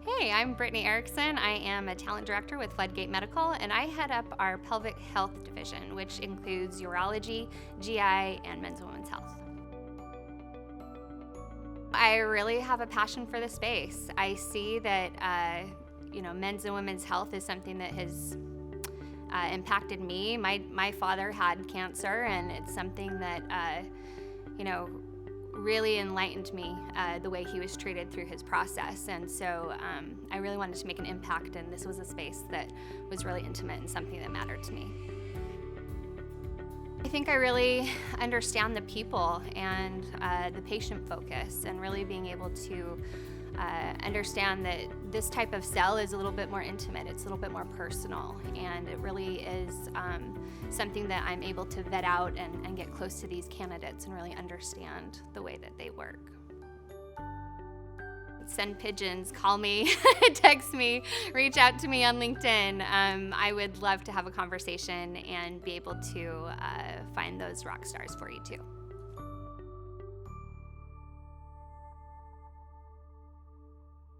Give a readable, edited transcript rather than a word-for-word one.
Hey, I'm Brittany Erickson. I am a talent director with FloodGate Medical, and I head up our Pelvic Health division, which includes urology, GI, and men's and women's health. I really have a passion for the space. I see that, men's and women's health is something that has impacted me. My father had cancer, and it's something that, really enlightened me the way he was treated through his process. And so I really wanted to make an impact, and this was a space that was really intimate and something that mattered to me. I think I really understand the people and the patient focus, and really being able to understand that this type of sell is a little bit more intimate, it's a little bit more personal, and it really is something that I'm able to vet out and get close to these candidates and really understand the way that they work. Send pigeons, call me, text me, reach out to me on LinkedIn. I would love to have a conversation and be able to find those rock stars for you too.